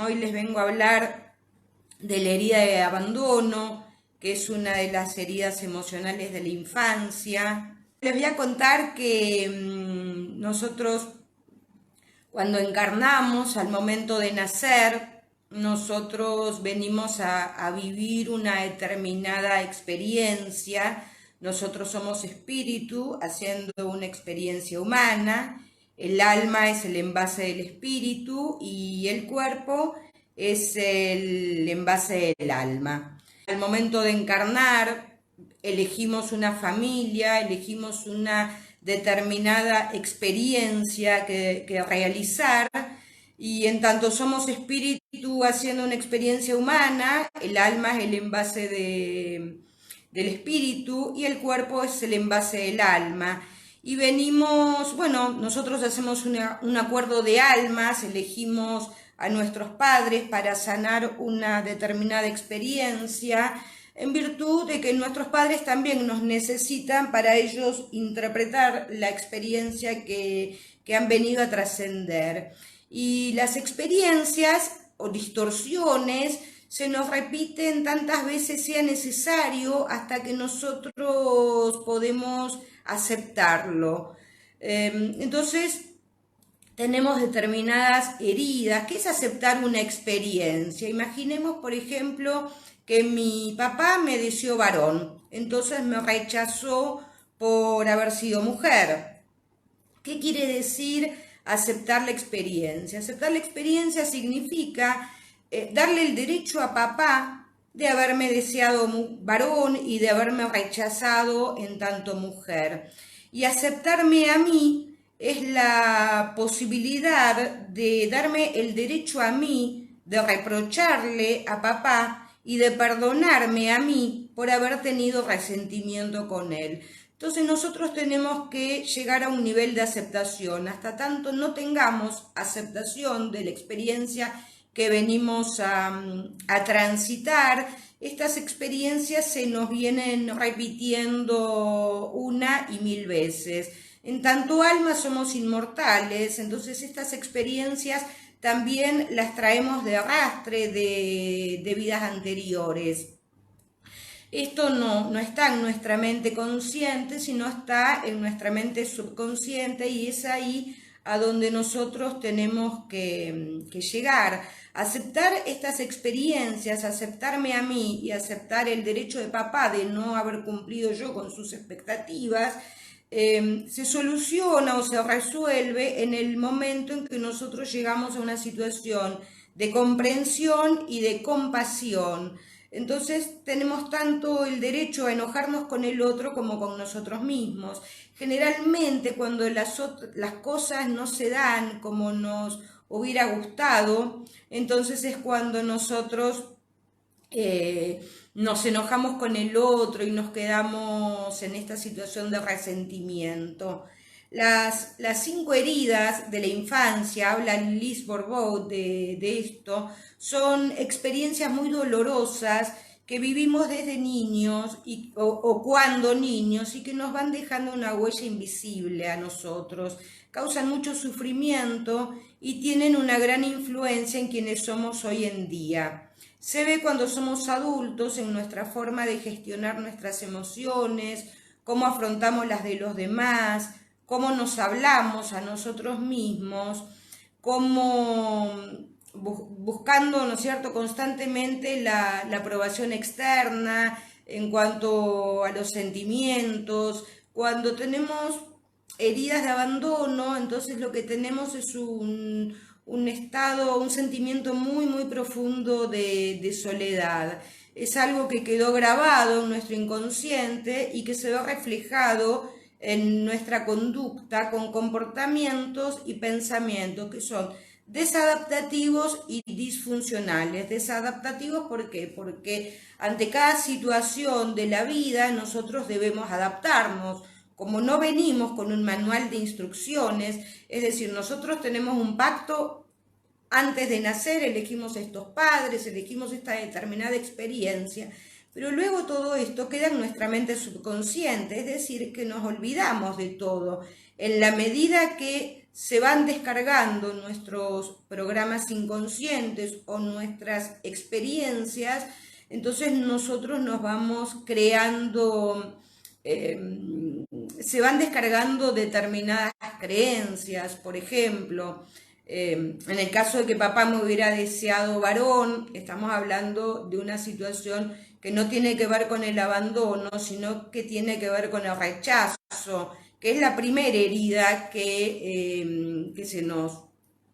Hoy les vengo a hablar de la herida de abandono, que es una de las heridas emocionales de la infancia. Les voy a contar que nosotros cuando encarnamos al momento de nacer, nosotros venimos a vivir una determinada experiencia. Nosotros somos espíritu haciendo una experiencia humana. El alma es el envase del espíritu y el cuerpo es el envase del alma. Al momento de encarnar, elegimos una familia, elegimos una determinada experiencia que realizar, y en tanto somos espíritu haciendo una experiencia humana, el alma es el envase del espíritu y el cuerpo es el envase del alma. Y venimos, bueno, nosotros hacemos un acuerdo de almas, elegimos a nuestros padres para sanar una determinada experiencia, en virtud de que nuestros padres también nos necesitan para ellos interpretar la experiencia que han venido a trascender. Y las experiencias o distorsiones se nos repiten tantas veces sea necesario hasta que nosotros podemos aceptarlo. Entonces, tenemos determinadas heridas. ¿Qué es aceptar una experiencia? Imaginemos, por ejemplo, que mi papá me deseó varón, entonces me rechazó por haber sido mujer. ¿Qué quiere decir aceptar la experiencia? Aceptar la experiencia significa darle el derecho a papá de haberme deseado varón y de haberme rechazado en tanto mujer. Y aceptarme a mí es la posibilidad de darme el derecho a mí de reprocharle a papá y de perdonarme a mí por haber tenido resentimiento con él. Entonces nosotros tenemos que llegar a un nivel de aceptación. Hasta tanto no tengamos aceptación de la experiencia que venimos a transitar, estas experiencias se nos vienen repitiendo una y mil veces. En tanto alma somos inmortales, entonces estas experiencias también las traemos de arrastre de vidas anteriores. Esto no está en nuestra mente consciente, sino está en nuestra mente subconsciente, y es ahí a donde nosotros tenemos que llegar. Aceptar estas experiencias, aceptarme a mí y aceptar el derecho de papá de no haber cumplido yo con sus expectativas, se soluciona o se resuelve en el momento en que nosotros llegamos a una situación de comprensión y de compasión. Entonces tenemos tanto el derecho a enojarnos con el otro como con nosotros mismos. Generalmente cuando las cosas no se dan como nos hubiera gustado, entonces es cuando nosotros nos enojamos con el otro y nos quedamos en esta situación de resentimiento. Las 5 heridas de la infancia, habla Liz Bourbeau de esto, son experiencias muy dolorosas que vivimos desde niños o cuando niños, y que nos van dejando una huella invisible a nosotros, causan mucho sufrimiento y tienen una gran influencia en quienes somos hoy en día. Se ve cuando somos adultos en nuestra forma de gestionar nuestras emociones, cómo afrontamos las de los demás, cómo nos hablamos a nosotros mismos, cómo buscando, ¿no es cierto?, constantemente la aprobación externa en cuanto a los sentimientos. Cuando tenemos heridas de abandono, entonces lo que tenemos es un estado, un sentimiento muy, muy profundo de soledad. Es algo que quedó grabado en nuestro inconsciente y que se ve reflejado en nuestra conducta con comportamientos y pensamientos que son desadaptativos y disfuncionales. Desadaptativos, ¿por qué? Porque ante cada situación de la vida nosotros debemos adaptarnos. Como no venimos con un manual de instrucciones, es decir, nosotros tenemos un pacto antes de nacer, elegimos estos padres, elegimos esta determinada experiencia, pero luego todo esto queda en nuestra mente subconsciente, es decir, que nos olvidamos de todo. En la medida que se van descargando nuestros programas inconscientes o nuestras experiencias, entonces nosotros nos vamos creando, se van descargando determinadas creencias. Por ejemplo, en el caso de que papá me hubiera deseado varón, estamos hablando de una situación que no tiene que ver con el abandono, sino que tiene que ver con el rechazo, que es la primera herida que se nos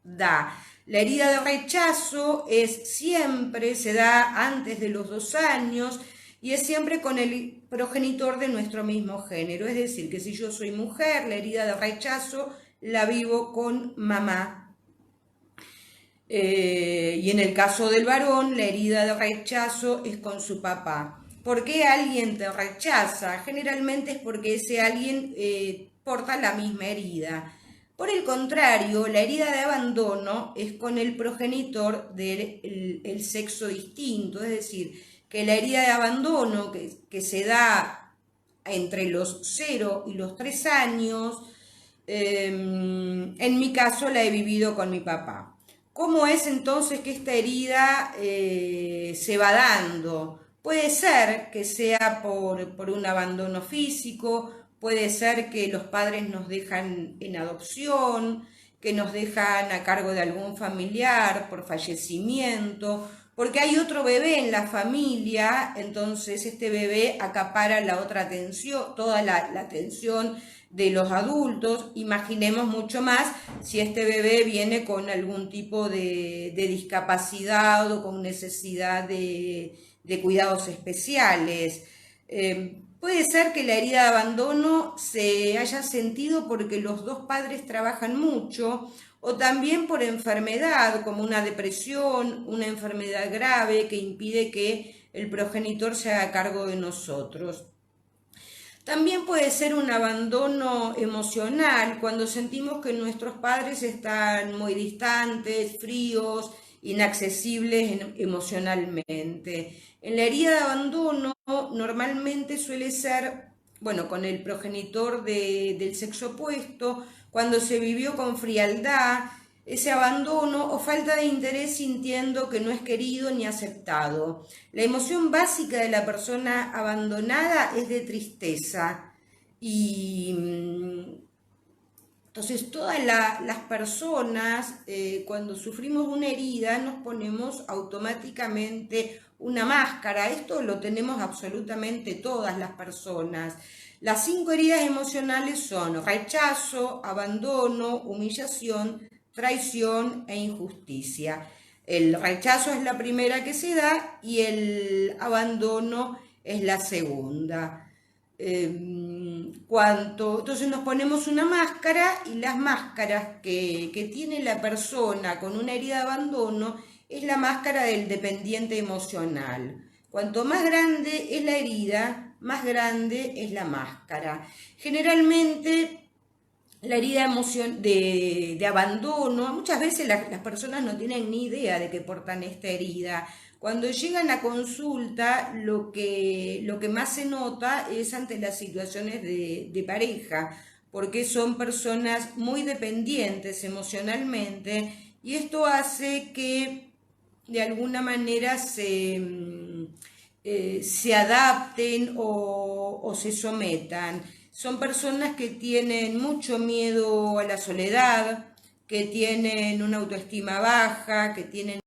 da. La herida de rechazo siempre se da antes de los 2 años y es siempre con el progenitor de nuestro mismo género. Es decir, que si yo soy mujer, la herida de rechazo la vivo con mamá. Y en el caso del varón, la herida de rechazo es con su papá. ¿Por qué alguien te rechaza? Generalmente es porque ese alguien porta la misma herida. Por el contrario, la herida de abandono es con el progenitor del sexo distinto, es decir, que la herida de abandono que se da entre los 0 y los 3 años, en mi caso la he vivido con mi papá. ¿Cómo es entonces que esta herida se va dando? Puede ser que sea por un abandono físico, puede ser que los padres nos dejan en adopción, que nos dejan a cargo de algún familiar por fallecimiento, porque hay otro bebé en la familia, entonces este bebé acapara la otra atención, toda la atención de los adultos. Imaginemos mucho más si este bebé viene con algún tipo de discapacidad o con necesidad de cuidados especiales. Puede ser que la herida de abandono se haya sentido porque los 2 padres trabajan mucho o también por enfermedad, como una depresión, una enfermedad grave que impide que el progenitor se haga cargo de nosotros. También puede ser un abandono emocional cuando sentimos que nuestros padres están muy distantes, fríos, inaccesibles emocionalmente. En la herida de abandono normalmente suele ser, bueno, con el progenitor del sexo opuesto, cuando se vivió con frialdad, ese abandono o falta de interés sintiendo que no es querido ni aceptado. La emoción básica de la persona abandonada es de tristeza y entonces todas las personas cuando sufrimos una herida nos ponemos automáticamente una máscara. Esto lo tenemos absolutamente todas las personas. Las 5 heridas emocionales son rechazo, abandono, humillación, traición e injusticia. El rechazo es la primera que se da y el abandono es la segunda. Entonces nos ponemos una máscara y las máscaras que tiene la persona con una herida de abandono es la máscara del dependiente emocional. Cuanto más grande es la herida, más grande es la máscara. Generalmente la herida de abandono, muchas veces las personas no tienen ni idea de que portan esta herida. Cuando llegan a consulta, lo que más se nota es ante las situaciones de pareja, porque son personas muy dependientes emocionalmente y esto hace que de alguna manera se adapten o se sometan. Son personas que tienen mucho miedo a la soledad, que tienen una autoestima baja, que tienen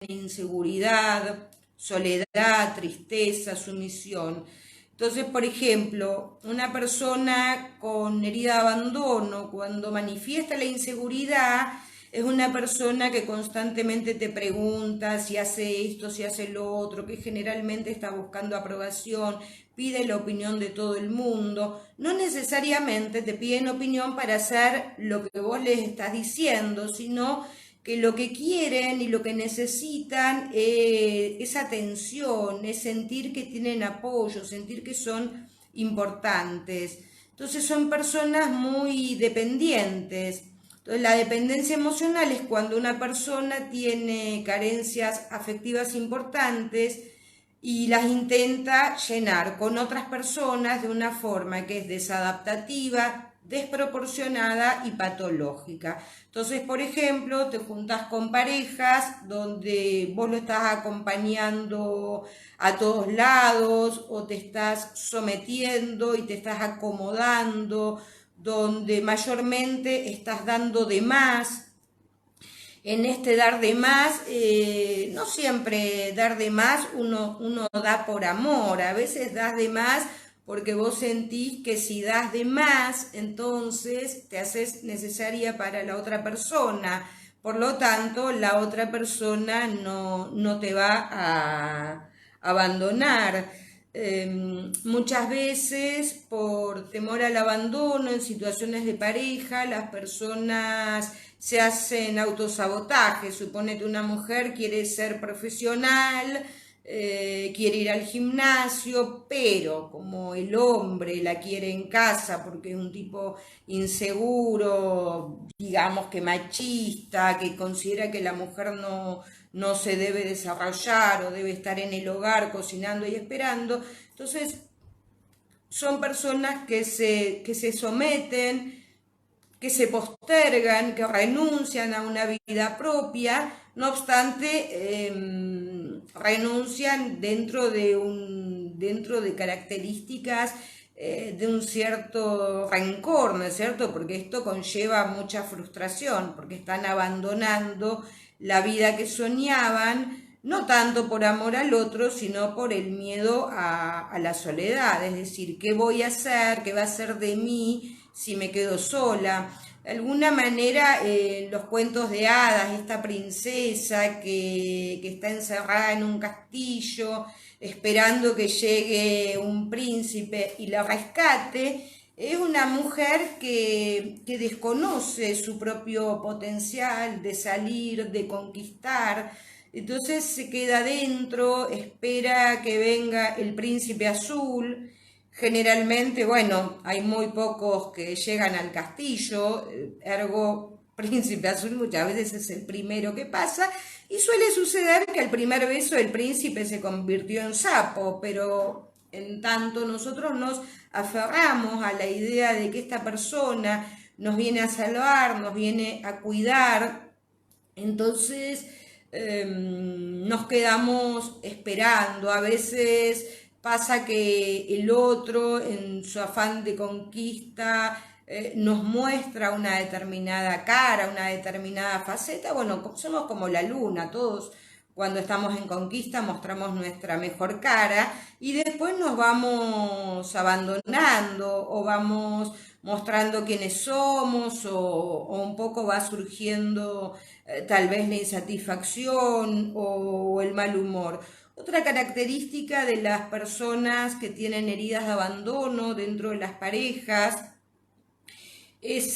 inseguridad, soledad, tristeza, sumisión. Entonces, por ejemplo, una persona con herida de abandono, cuando manifiesta la inseguridad, es una persona que constantemente te pregunta si hace esto, si hace lo otro, que generalmente está buscando aprobación, pide la opinión de todo el mundo. No necesariamente te piden opinión para hacer lo que vos les estás diciendo, sino que lo que quieren y lo que necesitan es atención, es sentir que tienen apoyo, sentir que son importantes. Entonces son personas muy dependientes. Entonces la dependencia emocional es cuando una persona tiene carencias afectivas importantes y las intenta llenar con otras personas de una forma que es desadaptativa, desproporcionada y patológica. Entonces, por ejemplo, te juntás con parejas donde vos lo estás acompañando a todos lados o te estás sometiendo y te estás acomodando, donde mayormente estás dando de más. En este dar de más, no siempre dar de más uno da por amor, a veces das de más porque vos sentís que si das de más, entonces te haces necesaria para la otra persona. Por lo tanto, la otra persona no te va a abandonar. Muchas veces, por temor al abandono en situaciones de pareja, las personas se hacen autosabotaje. Suponete una mujer quiere ser profesional, quiere ir al gimnasio, pero como el hombre la quiere en casa porque es un tipo inseguro, digamos que machista, que considera que la mujer no se debe desarrollar o debe estar en el hogar cocinando y esperando, entonces son personas que se someten, que se postergan, que renuncian a una vida propia, no obstante, renuncian dentro de características de un cierto rencor, ¿no es cierto? Porque esto conlleva mucha frustración, porque están abandonando la vida que soñaban, no tanto por amor al otro, sino por el miedo a la soledad, es decir, ¿qué voy a hacer? ¿Qué va a ser de mí si me quedo sola? De alguna manera, los cuentos de hadas, esta princesa que está encerrada en un castillo, esperando que llegue un príncipe y la rescate, es una mujer que desconoce su propio potencial de salir, de conquistar. Entonces se queda adentro, espera que venga el príncipe azul. Generalmente, bueno, hay muy pocos que llegan al castillo, ergo príncipe azul muchas veces es el primero que pasa, y suele suceder que al primer beso el príncipe se convirtió en sapo, pero en tanto nosotros nos aferramos a la idea de que esta persona nos viene a salvar, nos viene a cuidar, entonces nos quedamos esperando. A veces pasa que el otro, en su afán de conquista, nos muestra una determinada cara, una determinada faceta. Bueno, somos como la luna, todos cuando estamos en conquista mostramos nuestra mejor cara y después nos vamos abandonando o vamos mostrando quiénes somos o un poco va surgiendo tal vez la insatisfacción o el mal humor. Otra característica de las personas que tienen heridas de abandono dentro de las parejas es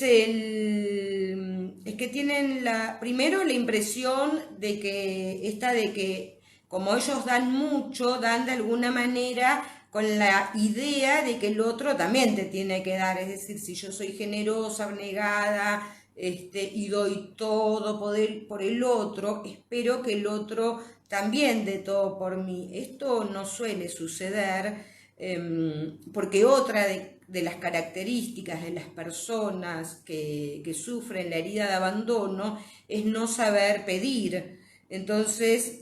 que tienen primero la impresión de que como ellos dan mucho, dan de alguna manera con la idea de que el otro también te tiene que dar, es decir, si yo soy generosa, abnegada, y doy todo por el otro, espero que el otro también dé todo por mí. Esto no suele suceder porque otra de las características de las personas que sufren la herida de abandono es no saber pedir. Entonces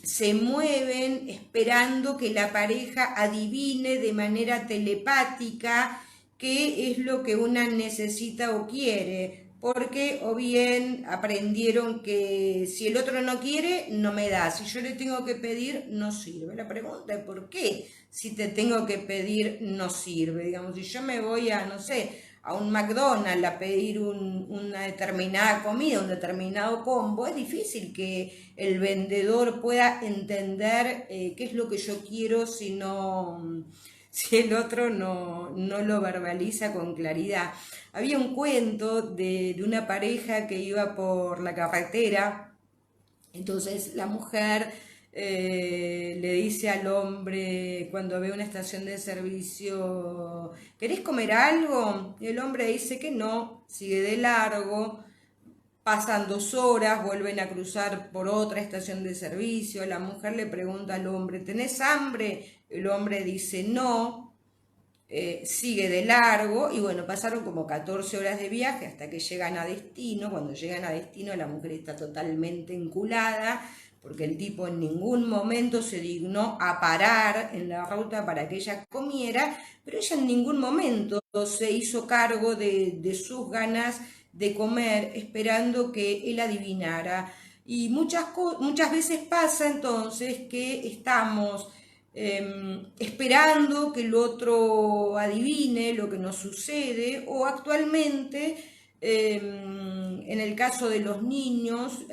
se mueven esperando que la pareja adivine de manera telepática qué es lo que una necesita o quiere, porque o bien aprendieron que si el otro no quiere, no me da, si yo le tengo que pedir, no sirve. La pregunta es ¿por qué? Si te tengo que pedir, no sirve. Digamos, si yo me voy a, no sé, a un McDonald's a pedir una determinada comida, un determinado combo, es difícil que el vendedor pueda entender qué es lo que yo quiero si el otro no lo verbaliza con claridad. Había un cuento de una pareja que iba por la carretera, entonces la mujer le dice al hombre cuando ve una estación de servicio, ¿querés comer algo? Y el hombre dice que no, sigue de largo, pasan 2 horas, vuelven a cruzar por otra estación de servicio, la mujer le pregunta al hombre, ¿tenés hambre? El hombre dice no. sigue de largo y bueno, pasaron como 14 horas de viaje hasta que llegan a destino. Cuando llegan a destino la mujer está totalmente enculada porque el tipo en ningún momento se dignó a parar en la ruta para que ella comiera, pero ella en ningún momento se hizo cargo de sus ganas de comer, esperando que él adivinara. Y muchas veces pasa entonces que estamos esperando que el otro adivine lo que nos sucede, o actualmente en el caso de los niños,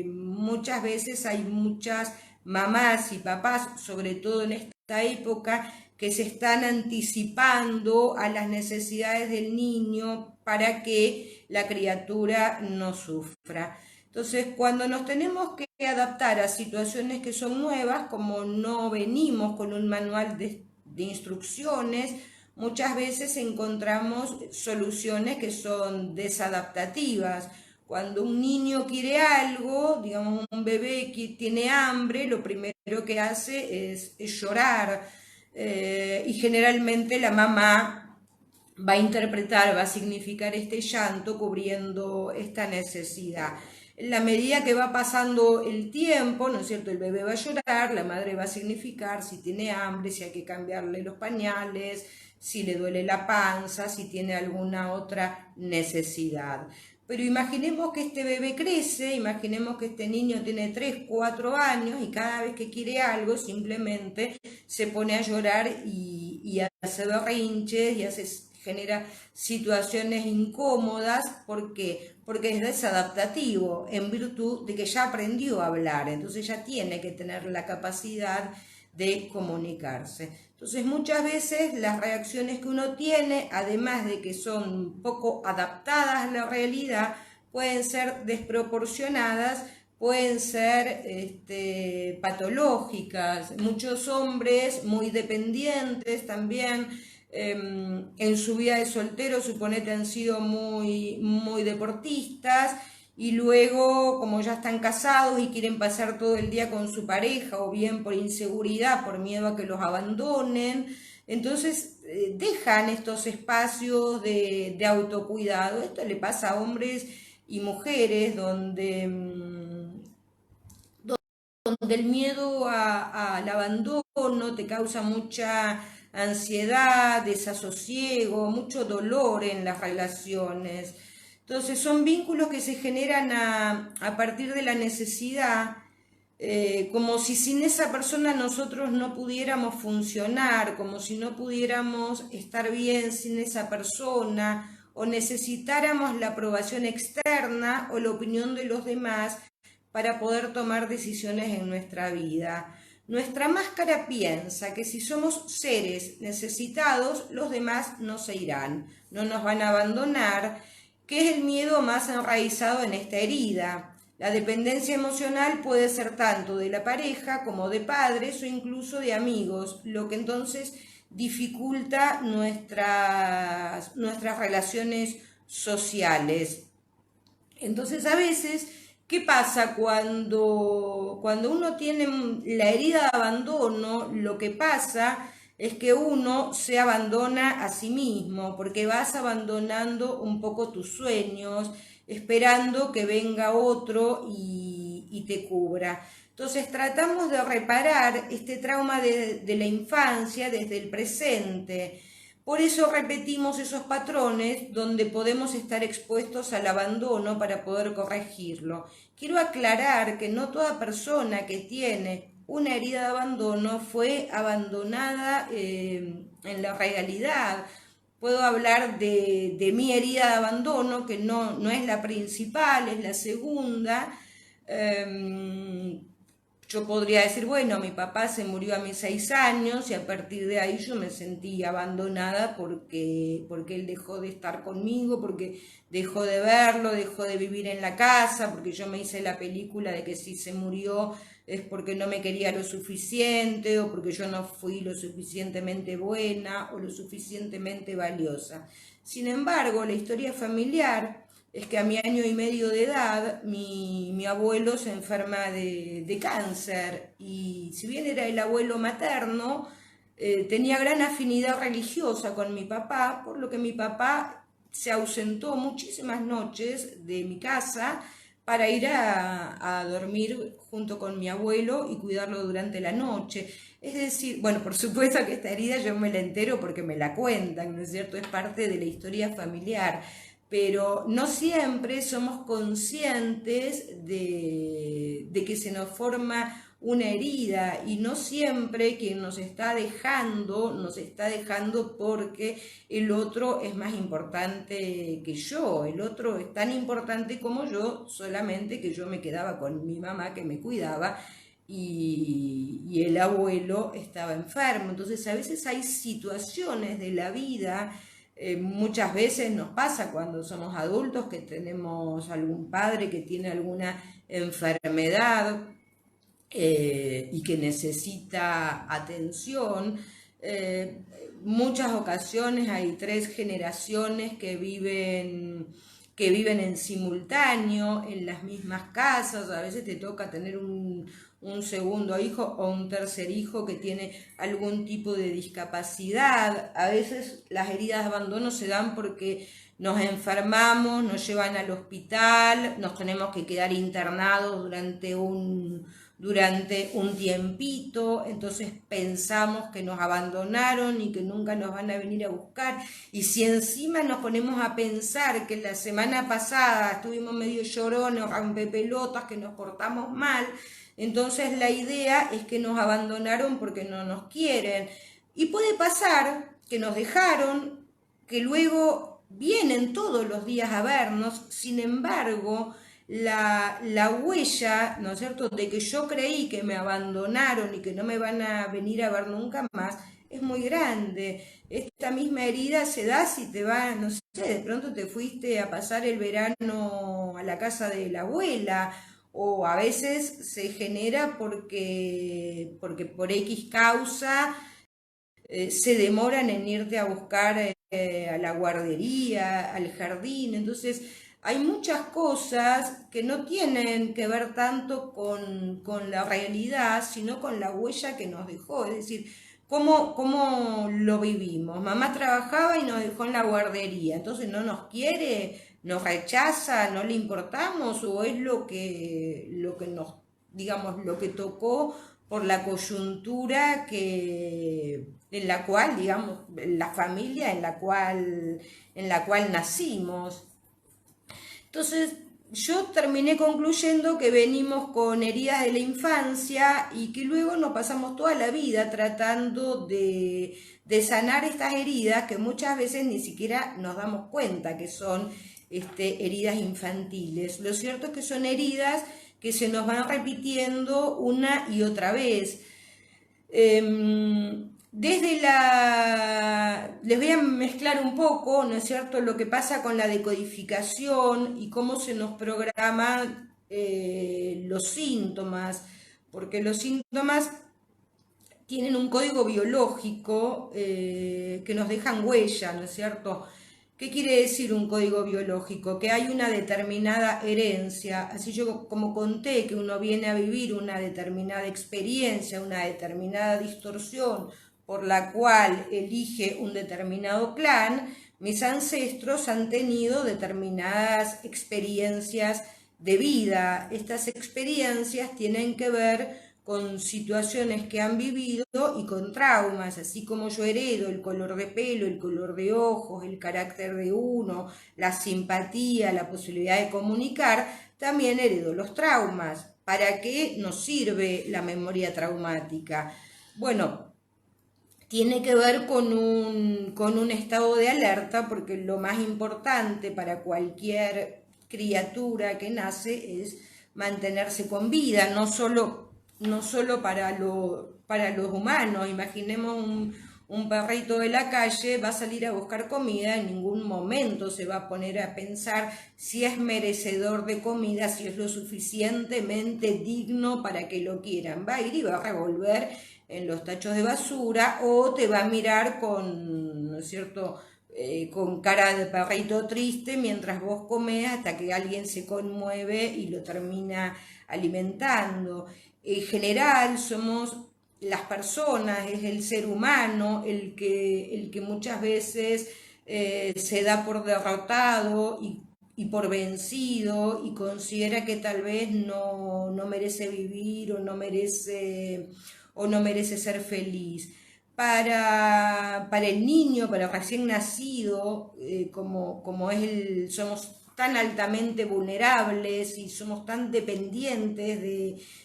muchas veces hay muchas mamás y papás, sobre todo en esta época, que se están anticipando a las necesidades del niño para que la criatura no sufra. Entonces, cuando nos tenemos que adaptar a situaciones que son nuevas, como no venimos con un manual de instrucciones, muchas veces encontramos soluciones que son desadaptativas. Cuando un niño quiere algo, digamos un bebé que tiene hambre, lo primero que hace es llorar. Y generalmente la mamá va a interpretar, va a significar este llanto cubriendo esta necesidad. En la medida que va pasando el tiempo, ¿no es cierto? El bebé va a llorar, la madre va a significar si tiene hambre, si hay que cambiarle los pañales, si le duele la panza, si tiene alguna otra necesidad. Pero imaginemos que este bebé crece, imaginemos que este niño tiene 3, 4 años y cada vez que quiere algo simplemente se pone a llorar y hace berrinches y genera situaciones incómodas. ¿Por qué? Porque es desadaptativo en virtud de que ya aprendió a hablar, entonces ya tiene que tener la capacidad de comunicarse. Entonces muchas veces las reacciones que uno tiene, además de que son poco adaptadas a la realidad, pueden ser desproporcionadas, pueden ser patológicas. Muchos hombres muy dependientes también, en su vida de soltero, suponete, han sido muy deportistas y luego, como ya están casados y quieren pasar todo el día con su pareja, o bien por inseguridad, por miedo a que los abandonen, entonces dejan estos espacios de autocuidado. Esto le pasa a hombres y mujeres donde el miedo al abandono te causa mucha ansiedad, desasosiego, mucho dolor en las relaciones. Entonces son vínculos que se generan a partir de la necesidad, como si sin esa persona nosotros no pudiéramos funcionar, como si no pudiéramos estar bien sin esa persona, o necesitáramos la aprobación externa o la opinión de los demás para poder tomar decisiones en nuestra vida. Nuestra máscara piensa que si somos seres necesitados, los demás no se irán, no nos van a abandonar, que es el miedo más enraizado en esta herida. La dependencia emocional puede ser tanto de la pareja como de padres o incluso de amigos, lo que entonces dificulta nuestras relaciones sociales. Entonces a veces, ¿qué pasa cuando uno tiene la herida de abandono? Lo que pasa es que uno se abandona a sí mismo, porque vas abandonando un poco tus sueños, esperando que venga otro y te cubra. Entonces tratamos de reparar este trauma de la infancia desde el presente. Por eso repetimos esos patrones donde podemos estar expuestos al abandono para poder corregirlo. Quiero aclarar que no toda persona que tiene una herida de abandono fue abandonada en la realidad. Puedo hablar de mi herida de abandono, que no es la principal, es la segunda. Yo podría decir, bueno, mi papá se murió a mis 6 años y a partir de ahí yo me sentí abandonada porque él dejó de estar conmigo, porque dejó de verlo, dejó de vivir en la casa, porque yo me hice la película de que si se murió es porque no me quería lo suficiente, o porque yo no fui lo suficientemente buena o lo suficientemente valiosa. Sin embargo, la historia familiar es que a mi 1 año y medio de edad mi abuelo se enferma de cáncer, y si bien era el abuelo materno, tenía gran afinidad religiosa con mi papá, por lo que mi papá se ausentó muchísimas noches de mi casa para ir a dormir junto con mi abuelo y cuidarlo durante la noche. Es decir, bueno, por supuesto que esta herida yo me la entero porque me la cuentan, ¿no es cierto? Es parte de la historia familiar, pero no siempre somos conscientes de que se nos forma una herida, y no siempre quien nos está dejando porque el otro es más importante que yo, el otro es tan importante como yo, solamente que yo me quedaba con mi mamá que me cuidaba y el abuelo estaba enfermo. Entonces a veces hay situaciones de la vida, muchas veces nos pasa cuando somos adultos que tenemos algún padre que tiene alguna enfermedad y que necesita atención. Muchas ocasiones hay tres generaciones que viven en simultáneo en las mismas casas. A veces te toca tener un segundo hijo o un tercer hijo que tiene algún tipo de discapacidad. A veces las heridas de abandono se dan porque nos enfermamos, nos llevan al hospital, nos tenemos que quedar internados durante un tiempito, entonces pensamos que nos abandonaron y que nunca nos van a venir a buscar. Y si encima nos ponemos a pensar que la semana pasada estuvimos medio llorones, rompepelotas, que nos portamos mal, entonces la idea es que nos abandonaron porque no nos quieren. Y puede pasar que nos dejaron, que luego vienen todos los días a vernos, sin embargo, la huella, ¿no es cierto?, de que yo creí que me abandonaron y que no me van a venir a ver nunca más, es muy grande. Esta misma herida se da si te vas, no sé, de pronto te fuiste a pasar el verano a la casa de la abuela, o a veces se genera porque por X causa se demoran en irte a buscar a la guardería, al jardín. Entonces hay muchas cosas que no tienen que ver tanto con la realidad, sino con la huella que nos dejó. Es decir, cómo lo vivimos. Mamá trabajaba y nos dejó en la guardería, entonces no nos quiere, nos rechaza, no le importamos, o es lo que nos, digamos, lo que tocó por la coyuntura en la cual, digamos, la familia en la cual nacimos. Entonces, yo terminé concluyendo que venimos con heridas de la infancia y que luego nos pasamos toda la vida tratando de sanar estas heridas que muchas veces ni siquiera nos damos cuenta que son heridas infantiles. Lo cierto es que son heridas que se nos van repitiendo una y otra vez. Les voy a mezclar un poco, ¿no es cierto?, lo que pasa con la decodificación y cómo se nos programan los síntomas, porque los síntomas tienen un código biológico que nos dejan huella, ¿no es cierto? ¿Qué quiere decir un código biológico? Que hay una determinada herencia. Así yo como conté que uno viene a vivir una determinada experiencia, una determinada distorsión por la cual elige un determinado clan, mis ancestros han tenido determinadas experiencias de vida. Estas experiencias tienen que ver con situaciones que han vivido y con traumas, así como yo heredo el color de pelo, el color de ojos, el carácter de uno, la simpatía, la posibilidad de comunicar, también heredo los traumas. ¿Para qué nos sirve la memoria traumática? Bueno, tiene que ver con un estado de alerta, porque lo más importante para cualquier criatura que nace es mantenerse con vida, no solo para los humanos. Imaginemos un perrito de la calle, va a salir a buscar comida, en ningún momento se va a poner a pensar si es merecedor de comida, si es lo suficientemente digno para que lo quieran. Va a ir y va a revolver en los tachos de basura, o te va a mirar con, ¿no es cierto?, con cara de perrito triste mientras vos comés, hasta que alguien se conmueve y lo termina alimentando. En general somos las personas, es el ser humano el que muchas veces se da por derrotado y por vencido y considera que tal vez no merece vivir o no merece ser feliz. Para el niño, para el recién nacido, como somos tan altamente vulnerables y somos tan dependientes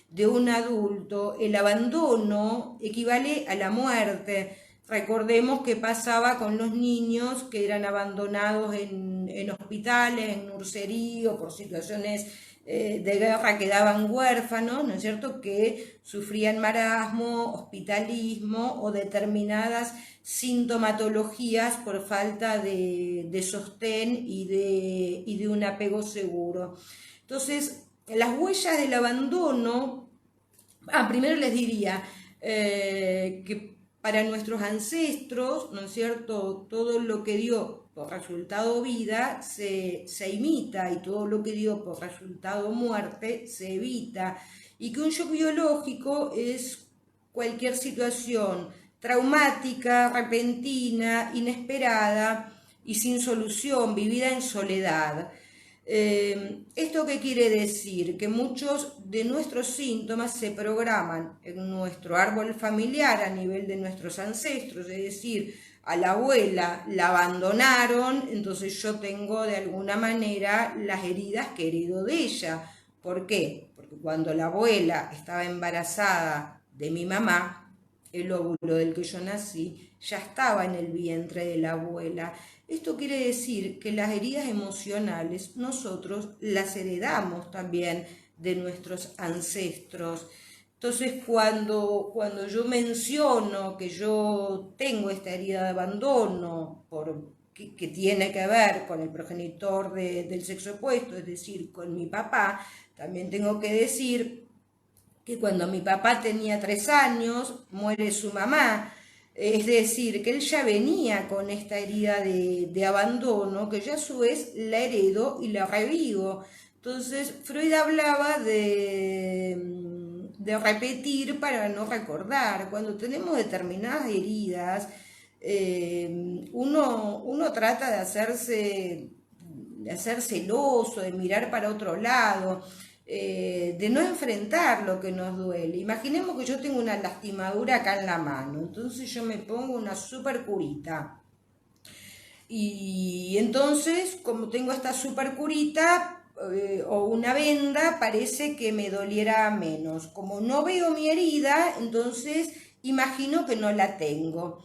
de un adulto, el abandono equivale a la muerte. Recordemos qué pasaba con los niños que eran abandonados en hospitales, en nursería o por situaciones de guerra, quedaban huérfanos, ¿no es cierto?, que sufrían marasmo, hospitalismo o determinadas sintomatologías por falta de sostén y de un apego seguro. Entonces, las huellas del abandono, primero les diría que para nuestros ancestros, ¿no es cierto?, todo lo que dio por resultado vida se imita y todo lo que dio por resultado muerte se evita, y que un shock biológico es cualquier situación traumática, repentina, inesperada y sin solución, vivida en soledad. ¿Esto qué quiere decir? Que muchos de nuestros síntomas se programan en nuestro árbol familiar a nivel de nuestros ancestros, es decir, a la abuela la abandonaron, entonces yo tengo de alguna manera las heridas que heredo de ella. ¿Por qué? Porque cuando la abuela estaba embarazada de mi mamá, el óvulo del que yo nací ya estaba en el vientre de la abuela. Esto quiere decir que las heridas emocionales nosotros las heredamos también de nuestros ancestros. Entonces, cuando yo menciono que yo tengo esta herida de abandono que tiene que ver con el progenitor del sexo opuesto, es decir, con mi papá, también tengo que decir que cuando mi papá tenía 3 años, muere su mamá. Es decir, que él ya venía con esta herida de abandono, que yo a su vez la heredo y la revivo. Entonces, Freud hablaba de repetir para no recordar. Cuando tenemos determinadas heridas, uno trata de hacer celoso, de mirar para otro lado, de no enfrentar lo que nos duele. Imaginemos que yo tengo una lastimadura acá en la mano, entonces yo me pongo una super curita. Y entonces, como tengo esta super curita o una venda, parece que me doliera menos. Como no veo mi herida, entonces imagino que no la tengo.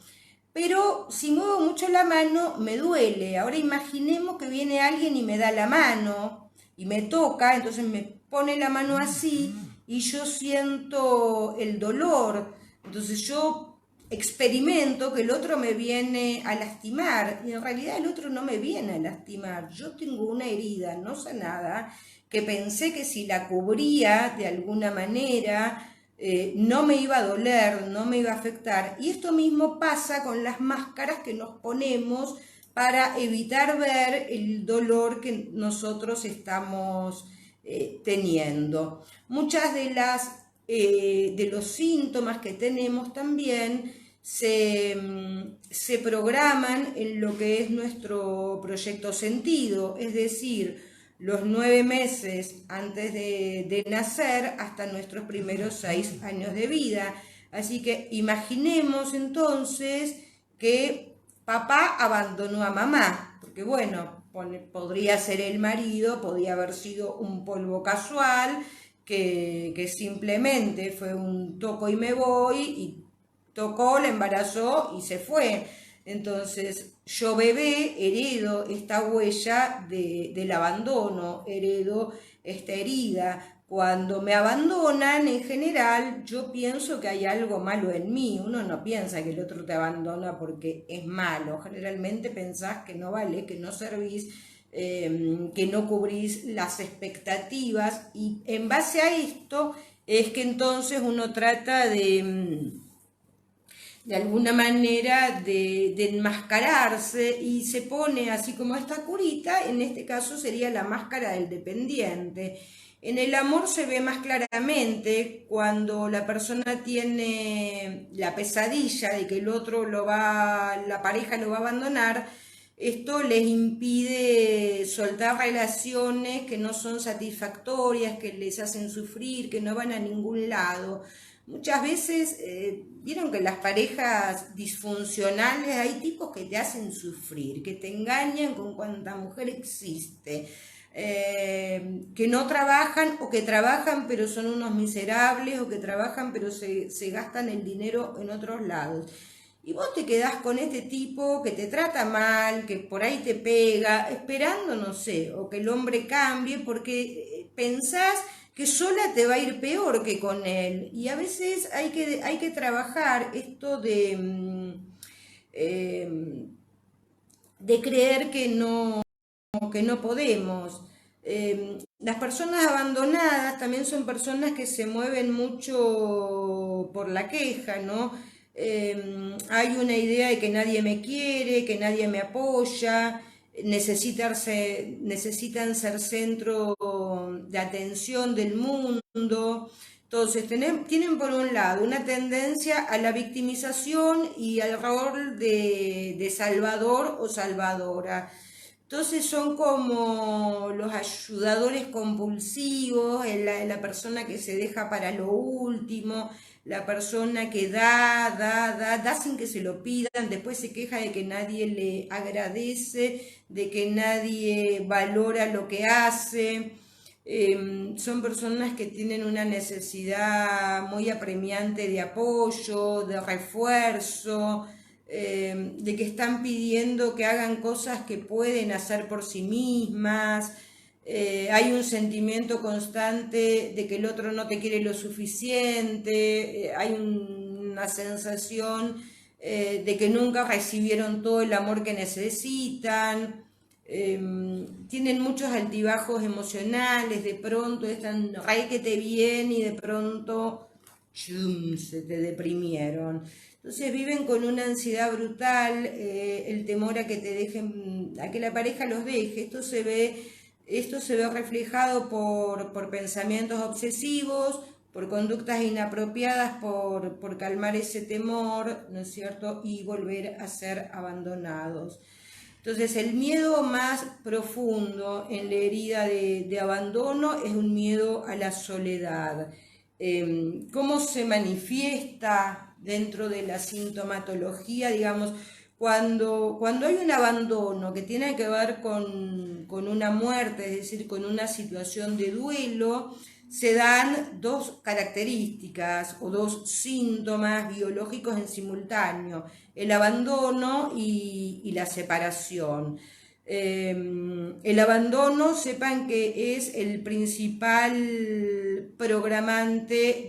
Pero si muevo mucho la mano, me duele. Ahora imaginemos que viene alguien y me da la mano y me toca, entonces me pone la mano así y yo siento el dolor. Entonces yo experimento que el otro me viene a lastimar y en realidad el otro no me viene a lastimar. Yo tengo una herida no sanada que pensé que si la cubría de alguna manera no me iba a doler, no me iba a afectar. Y esto mismo pasa con las máscaras que nos ponemos para evitar ver el dolor que nosotros estamos teniendo. Muchas de los síntomas que tenemos también se programan en lo que es nuestro proyecto sentido, es decir, los 9 meses antes de nacer hasta nuestros primeros 6 años de vida. Así que imaginemos entonces que papá abandonó a mamá, porque bueno, podría ser el marido, podría haber sido un polvo casual, que simplemente fue un toco y me voy, y tocó, la embarazó y se fue. Entonces, yo bebé heredo esta huella del abandono, heredo esta herida. Cuando me abandonan, en general, yo pienso que hay algo malo en mí. Uno no piensa que el otro te abandona porque es malo. Generalmente pensás que no vale, que no servís, que no cubrís las expectativas. Y en base a esto es que entonces uno trata de alguna manera de enmascararse y se pone así como esta curita, en este caso sería la máscara del dependiente. En el amor se ve más claramente cuando la persona tiene la pesadilla de que el otro la pareja lo va a abandonar. Esto les impide soltar relaciones que no son satisfactorias, que les hacen sufrir, que no van a ningún lado. Muchas veces, vieron que las parejas disfuncionales hay tipos que te hacen sufrir, que te engañan con cuanta mujer existe, que no trabajan o que trabajan pero son unos miserables o que trabajan pero se gastan el dinero en otros lados. Y vos te quedás con este tipo que te trata mal, que por ahí te pega, esperando, no sé, o que el hombre cambie porque pensás que sola te va a ir peor que con él. Y a veces hay que trabajar esto eh, de creer que no podemos. Las personas abandonadas también son personas que se mueven mucho por la queja, ¿no? Hay una idea de que nadie me quiere, que nadie me apoya, necesitan ser centro de atención del mundo. Entonces, tienen por un lado una tendencia a la victimización y al rol de salvador o salvadora. Entonces son como los ayudadores compulsivos, la persona que se deja para lo último, la persona que da sin que se lo pidan, después se queja de que nadie le agradece, de que nadie valora lo que hace. Son personas que tienen una necesidad muy apremiante de apoyo, de refuerzo, de que están pidiendo que hagan cosas que pueden hacer por sí mismas. Hay un sentimiento constante de que el otro no te quiere lo suficiente, hay una sensación de que nunca recibieron todo el amor que necesitan. Tienen muchos altibajos emocionales, de pronto están re que te bien y de pronto chum, se te deprimieron. Entonces viven con una ansiedad brutal, el temor a que te dejen, a que la pareja los deje. Esto se ve reflejado por pensamientos obsesivos, por conductas inapropiadas, por calmar ese temor, ¿no es cierto? Y volver a ser abandonados. Entonces el miedo más profundo en la herida de abandono es un miedo a la soledad. ¿Cómo se manifiesta dentro de la sintomatología? Digamos, cuando hay un abandono que tiene que ver con una muerte, es decir, con una situación de duelo, se dan dos características o dos síntomas biológicos en simultáneo, el abandono y la separación. El abandono, sepan que es el principal programante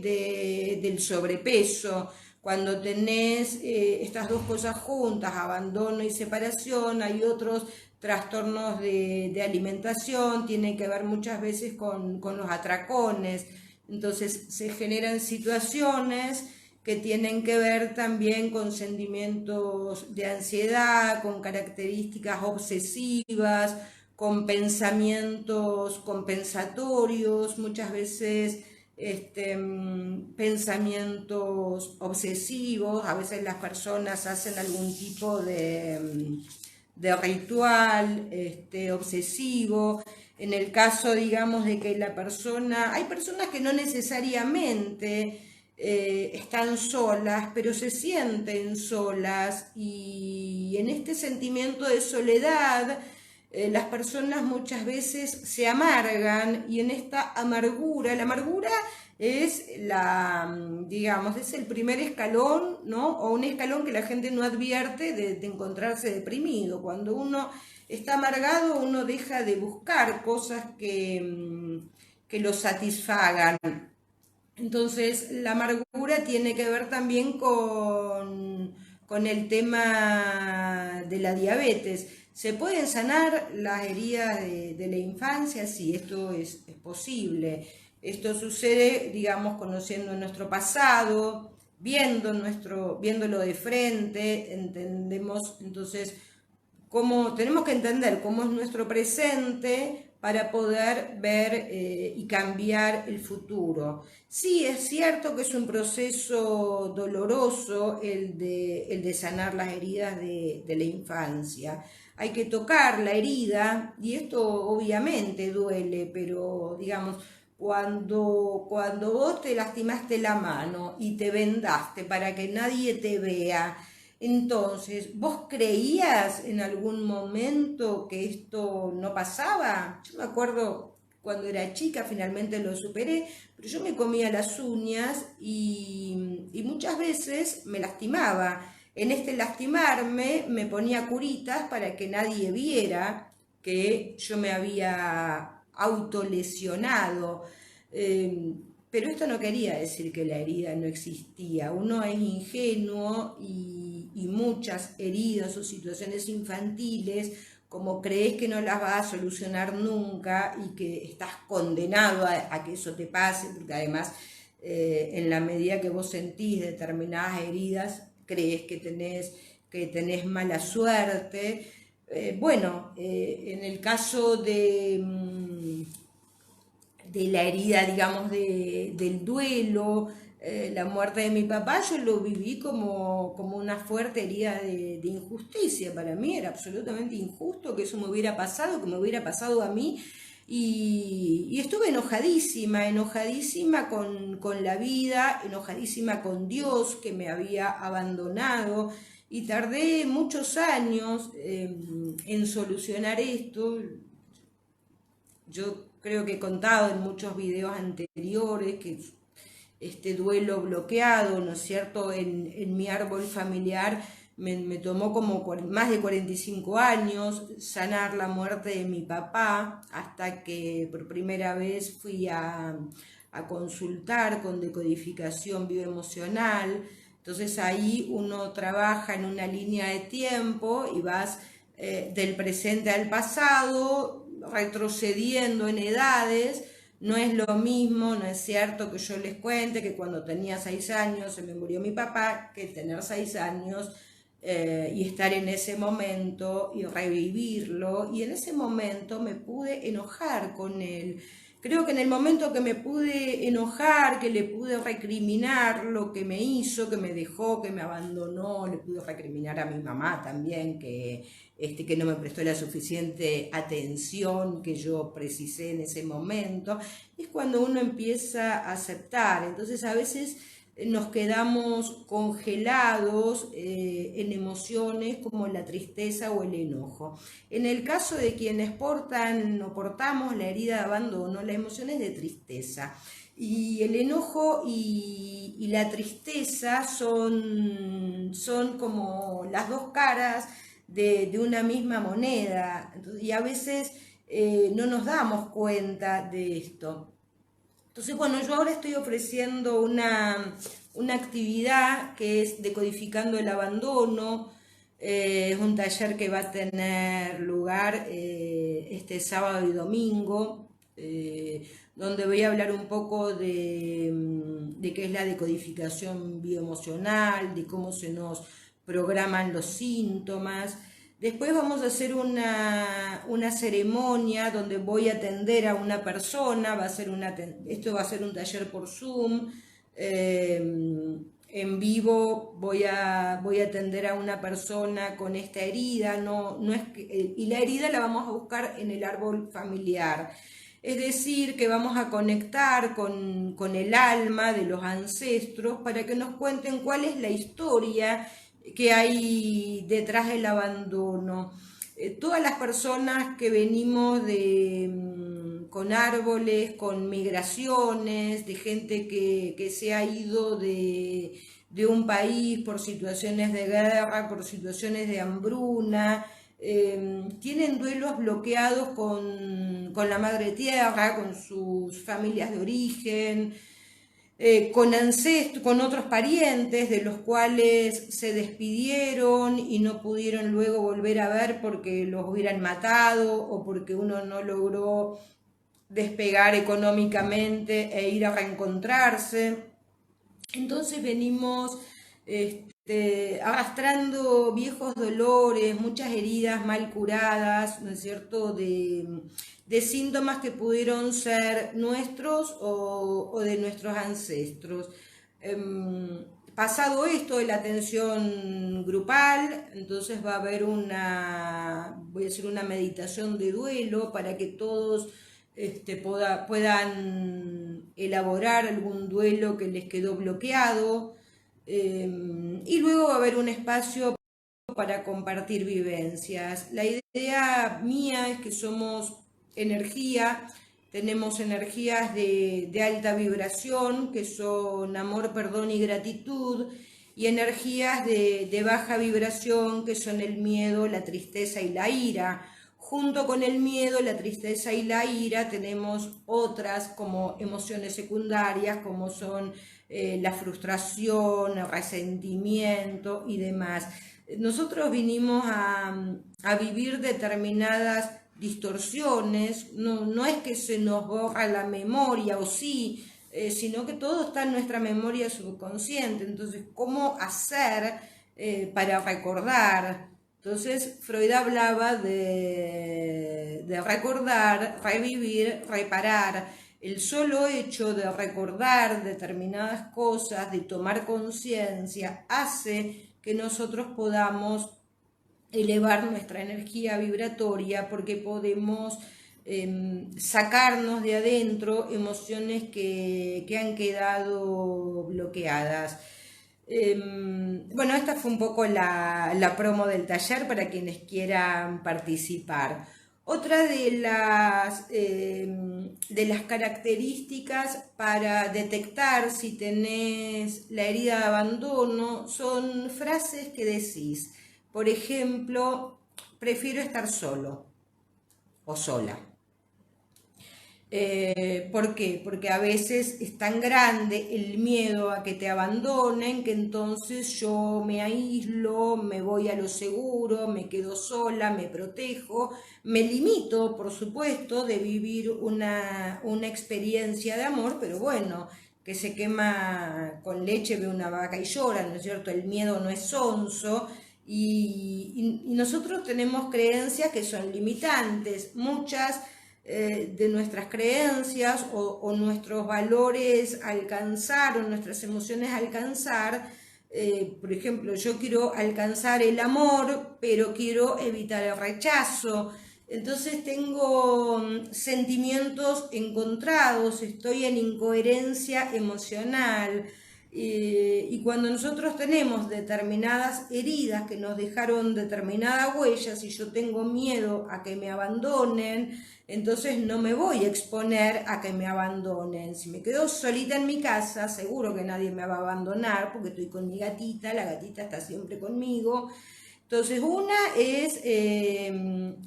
del sobrepeso. Cuando tenés estas dos cosas juntas, abandono y separación, hay otros trastornos de alimentación, tiene que ver muchas veces con los atracones. Entonces se generan situaciones que tienen que ver también con sentimientos de ansiedad, con características obsesivas, con pensamientos compensatorios, muchas veces pensamientos obsesivos. A veces las personas hacen algún tipo de ritual obsesivo. En el caso, digamos, de que la persona, hay personas que no necesariamente están solas, pero se sienten solas, y en este sentimiento de soledad las personas muchas veces se amargan, y en esta amargura, la amargura es digamos, es el primer escalón, ¿no? O un escalón que la gente no advierte de encontrarse deprimido. Cuando uno está amargado, uno deja de buscar cosas que lo satisfagan. Entonces, la amargura tiene que ver también con el tema de la diabetes. ¿Se pueden sanar las heridas de la infancia? Sí, esto es posible. Esto sucede, digamos, conociendo nuestro pasado, viéndolo de frente, entendemos entonces tenemos que entender cómo es nuestro presente para poder ver y cambiar el futuro. Sí, es cierto que es un proceso doloroso el de sanar las heridas de la infancia. Hay que tocar la herida y esto obviamente duele, pero digamos, cuando vos te lastimaste la mano y te vendaste para que nadie te vea, entonces, ¿vos creías en algún momento que esto no pasaba? Yo me acuerdo cuando era chica, finalmente lo superé, pero yo me comía las uñas y muchas veces me lastimaba. En este lastimarme me ponía curitas para que nadie viera que yo me había autolesionado. Eh, pero esto no quería decir que la herida no existía. Uno es ingenuo y muchas heridas o situaciones infantiles, como crees que no las vas a solucionar nunca y que estás condenado a que eso te pase, porque además en la medida que vos sentís determinadas heridas, crees que tenés mala suerte. En el caso de la herida, digamos, del duelo, la muerte de mi papá, yo lo viví como una fuerte herida de injusticia. Para mí era absolutamente injusto que eso me hubiera pasado, que me hubiera pasado a mí. Y estuve enojadísima con la vida, enojadísima con Dios que me había abandonado. Y tardé muchos años en solucionar esto. Yo creo que he contado en muchos videos anteriores que este duelo bloqueado, ¿no es cierto?, en mi árbol familiar me tomó como más de 45 años sanar la muerte de mi papá, hasta que por primera vez fui a consultar con decodificación bioemocional. Entonces ahí uno trabaja en una línea de tiempo y vas del presente al pasado, retrocediendo en edades. No es lo mismo, no es cierto que yo les cuente que cuando tenía 6 años se me murió mi papá, que tener 6 años y estar en ese momento y revivirlo. Y en ese momento me pude enojar con él. Creo que en el momento que me pude enojar, que le pude recriminar lo que me hizo, que me dejó, que me abandonó, le pude recriminar a mi mamá también, que no me prestó la suficiente atención que yo precisé en ese momento, es cuando uno empieza a aceptar. Entonces a veces nos quedamos congelados en emociones como la tristeza o el enojo. En el caso de quienes portan o portamos la herida de abandono, la emoción es de tristeza. Y el enojo y la tristeza son como las dos caras de una misma moneda. Y a veces no nos damos cuenta de esto. Entonces, bueno, yo ahora estoy ofreciendo una actividad que es Decodificando el Abandono. Es un taller que va a tener lugar este sábado y domingo, donde voy a hablar un poco de qué es la decodificación bioemocional, de cómo se nos programan los síntomas. Después vamos a hacer una ceremonia donde voy a atender a una persona, esto va a ser un taller por Zoom, en vivo voy a atender a una persona con esta herida, y la herida la vamos a buscar en el árbol familiar. Es decir, que vamos a conectar con el alma de los ancestros para que nos cuenten cuál es la historia que hay detrás del abandono. Todas las personas que venimos con árboles, con migraciones, de gente que se ha ido de un país por situaciones de guerra, por situaciones de hambruna, tienen duelos bloqueados con la madre tierra, con sus familias de origen, con otros parientes de los cuales se despidieron y no pudieron luego volver a ver porque los hubieran matado o porque uno no logró despegar económicamente e ir a reencontrarse. Entonces venimos arrastrando viejos dolores, muchas heridas mal curadas, ¿no es cierto?, de síntomas que pudieron ser nuestros o de nuestros ancestros. Pasado esto de la atención grupal, entonces va a haber voy a hacer una meditación de duelo para que todos puedan elaborar algún duelo que les quedó bloqueado, y luego va a haber un espacio para compartir vivencias. La idea mía es que somos energía, tenemos energías de alta vibración, que son amor, perdón y gratitud, y energías de baja vibración, que son el miedo, la tristeza y la ira. Junto con el miedo, la tristeza y la ira tenemos otras como emociones secundarias, como son la frustración, el resentimiento y demás. Nosotros vinimos a vivir determinadas distorsiones, no es que se nos borra la memoria o sí, sino que todo está en nuestra memoria subconsciente. Entonces, ¿cómo hacer para recordar? Entonces, Freud hablaba de recordar, revivir, reparar. El solo hecho de recordar determinadas cosas, de tomar conciencia, hace que nosotros podamos elevar nuestra energía vibratoria, porque podemos sacarnos de adentro emociones que han quedado bloqueadas. Bueno, esta fue un poco la promo del taller para quienes quieran participar. Otra de las características para detectar si tenés la herida de abandono son frases que decís. Por ejemplo, prefiero estar solo o sola. ¿Por qué? Porque a veces es tan grande el miedo a que te abandonen que entonces yo me aíslo, me voy a lo seguro, me quedo sola, me protejo, me limito, por supuesto, de vivir una experiencia de amor, pero bueno, que se quema con leche ve una vaca y llora, ¿no es cierto? El miedo no es sonso. Y nosotros tenemos creencias que son limitantes, muchas de nuestras creencias o nuestros valores alcanzar o nuestras emociones alcanzar. Por ejemplo, yo quiero alcanzar el amor, pero quiero evitar el rechazo. Entonces tengo sentimientos encontrados, estoy en incoherencia emocional. Y cuando nosotros tenemos determinadas heridas que nos dejaron determinadas huellas, y yo tengo miedo a que me abandonen, entonces no me voy a exponer a que me abandonen. Si me quedo solita en mi casa, seguro que nadie me va a abandonar porque estoy con mi gatita, la gatita está siempre conmigo. Entonces, una es,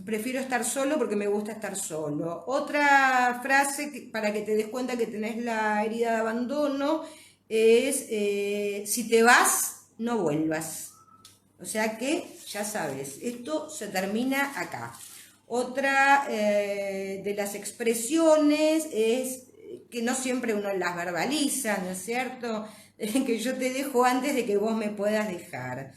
prefiero estar solo porque me gusta estar solo. Otra frase para que te des cuenta que tenés la herida de abandono es, si te vas, no vuelvas. O sea que, ya sabes, esto se termina acá. Otra de las expresiones es que no siempre uno las verbaliza, ¿no es cierto? Que yo te dejo antes de que vos me puedas dejar.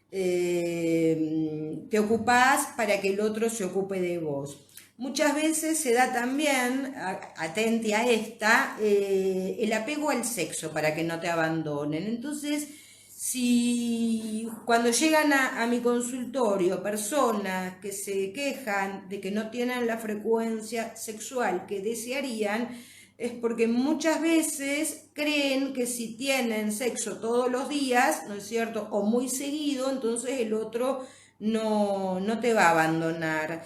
Te ocupás para que el otro se ocupe de vos. Muchas veces se da también, atente a esta, el apego al sexo para que no te abandonen. Entonces, si cuando llegan a mi consultorio personas que se quejan de que no tienen la frecuencia sexual que desearían, es porque muchas veces creen que si tienen sexo todos los días, ¿no es cierto?, o muy seguido, entonces el otro no te va a abandonar.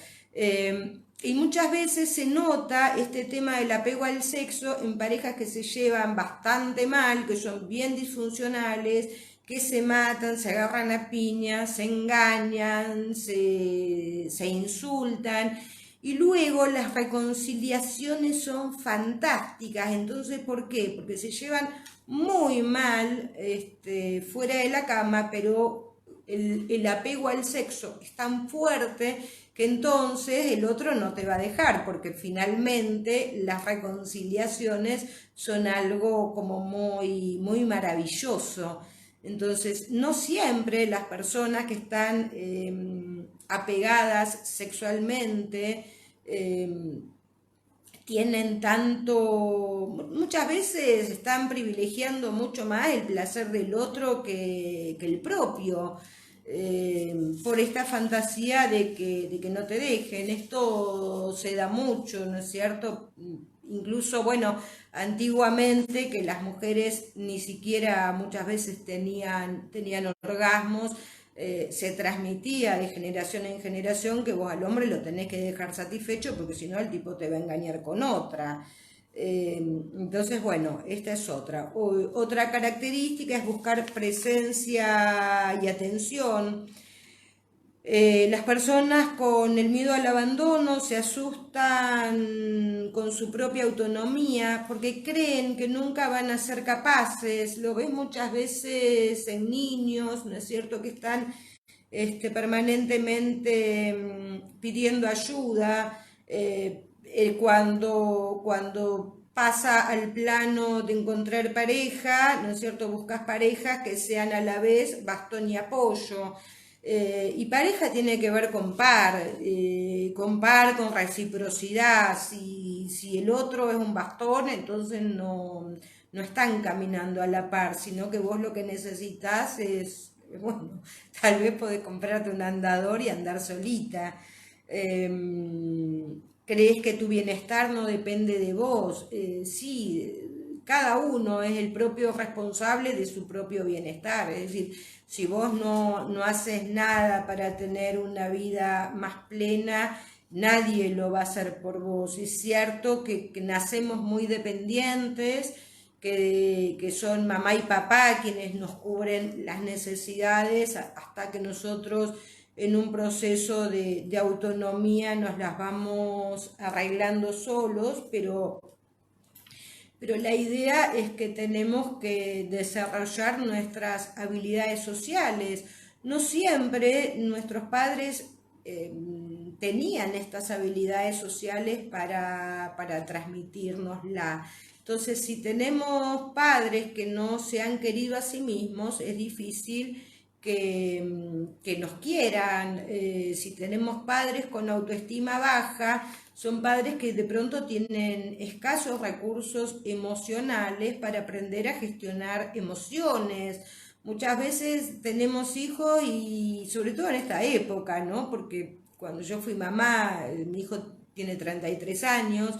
Y muchas veces se nota este tema del apego al sexo en parejas que se llevan bastante mal, que son bien disfuncionales, que se matan, se agarran a piñas, se engañan, se insultan. Y luego las reconciliaciones son fantásticas. Entonces, ¿por qué? Porque se llevan muy mal fuera de la cama, pero el apego al sexo es tan fuerte que entonces el otro no te va a dejar, porque finalmente las reconciliaciones son algo como muy, muy maravilloso. Entonces, no siempre las personas que están apegadas sexualmente tienen tanto, muchas veces están privilegiando mucho más el placer del otro que el propio, por esta fantasía de que no te dejen. Esto se da mucho, ¿no es cierto? Incluso, bueno, antiguamente que las mujeres ni siquiera muchas veces tenían orgasmos, se transmitía de generación en generación que vos al hombre lo tenés que dejar satisfecho porque si no el tipo te va a engañar con otra. Entonces, bueno, esta es otra. Otra característica es buscar presencia y atención. Las personas con el miedo al abandono se asustan con su propia autonomía porque creen que nunca van a ser capaces. Lo ves muchas veces en niños, ¿no es cierto?, que están permanentemente pidiendo ayuda. Cuando pasa al plano de encontrar pareja, ¿no es cierto?, buscas parejas que sean a la vez bastón y apoyo. Y pareja tiene que ver con par, con reciprocidad. Si el otro es un bastón, entonces no están caminando a la par, sino que vos lo que necesitas es, bueno, tal vez podés comprarte un andador y andar solita. ¿Crees que tu bienestar no depende de vos? Sí, cada uno es el propio responsable de su propio bienestar. Es decir, si vos no haces nada para tener una vida más plena, nadie lo va a hacer por vos. Es cierto que nacemos muy dependientes, que son mamá y papá quienes nos cubren las necesidades hasta que nosotros en un proceso de autonomía nos las vamos arreglando solos, pero la idea es que tenemos que desarrollar nuestras habilidades sociales. No siempre nuestros padres tenían estas habilidades sociales para transmitirnosla. Entonces, si tenemos padres que no se han querido a sí mismos, es difícil que nos quieran. Si tenemos padres con autoestima baja, son padres que de pronto tienen escasos recursos emocionales para aprender a gestionar emociones. Muchas veces tenemos hijos y sobre todo en esta época, ¿no? Porque cuando yo fui mamá, mi hijo tiene 33 años,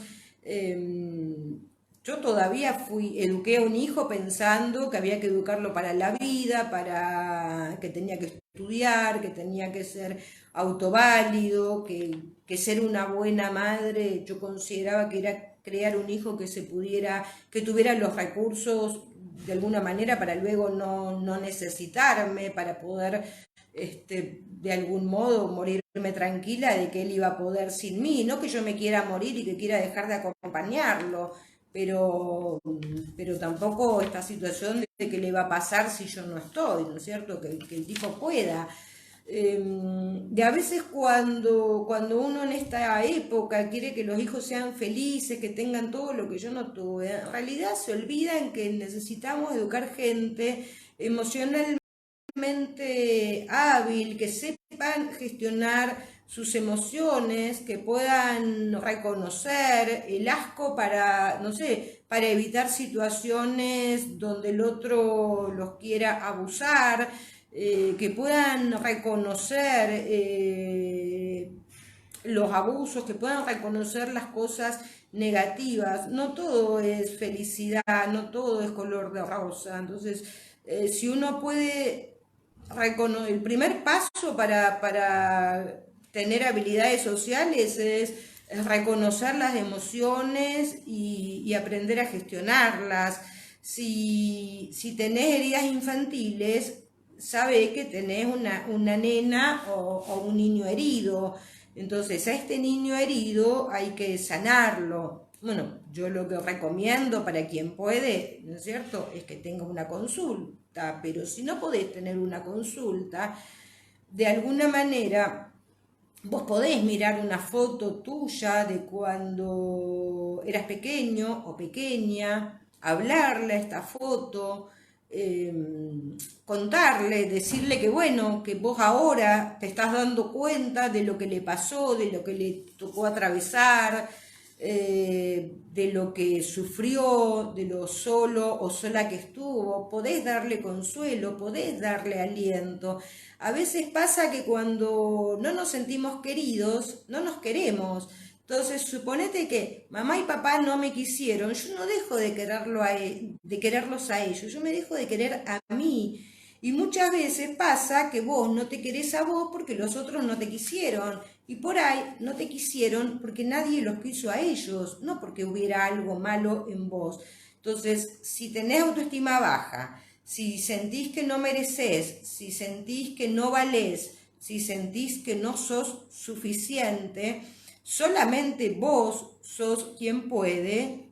yo todavía eduqué a un hijo pensando que había que educarlo para la vida, para que tenía que estudiar, que tenía que ser autoválido, que ser una buena madre, yo consideraba que era crear un hijo que tuviera los recursos de alguna manera para luego no necesitarme, para poder de algún modo morirme tranquila de que él iba a poder sin mí, no que yo me quiera morir y que quiera dejar de acompañarlo, pero tampoco esta situación de que le va a pasar si yo no estoy, ¿no es cierto? Que el tipo pueda. Y a veces cuando uno en esta época quiere que los hijos sean felices, que tengan todo lo que yo no tuve, en realidad se olvidan que necesitamos educar gente emocionalmente hábil, que sepan gestionar sus emociones, que puedan reconocer el asco para, no sé, para evitar situaciones donde el otro los quiera abusar, que puedan reconocer los abusos, que puedan reconocer las cosas negativas. No todo es felicidad, no todo es color de rosa. Entonces, si uno puede el primer paso para tener habilidades sociales es reconocer las emociones y aprender a gestionarlas. Si tenés heridas infantiles, sabe que tenés una nena o un niño herido. Entonces, a este niño herido hay que sanarlo. Bueno, yo lo que recomiendo para quien puede, ¿no es cierto?, es que tenga una consulta, pero si no podés tener una consulta, de alguna manera vos podés mirar una foto tuya de cuando eras pequeño o pequeña, hablarle a esta foto, contarle, decirle que bueno, que vos ahora te estás dando cuenta de lo que le pasó, de lo que le tocó atravesar, de lo que sufrió, de lo solo o sola que estuvo. Podés darle consuelo, podés darle aliento. A veces pasa que cuando no nos sentimos queridos, no nos queremos. Entonces, suponete que mamá y papá no me quisieron, yo no dejo de de quererlos a ellos, yo me dejo de querer a mí. Y muchas veces pasa que vos no te querés a vos porque los otros no te quisieron. Y por ahí no te quisieron porque nadie los quiso a ellos, no porque hubiera algo malo en vos. Entonces, si tenés autoestima baja, si sentís que no mereces, si sentís que no valés, si sentís que no sos suficiente, solamente vos sos quien puede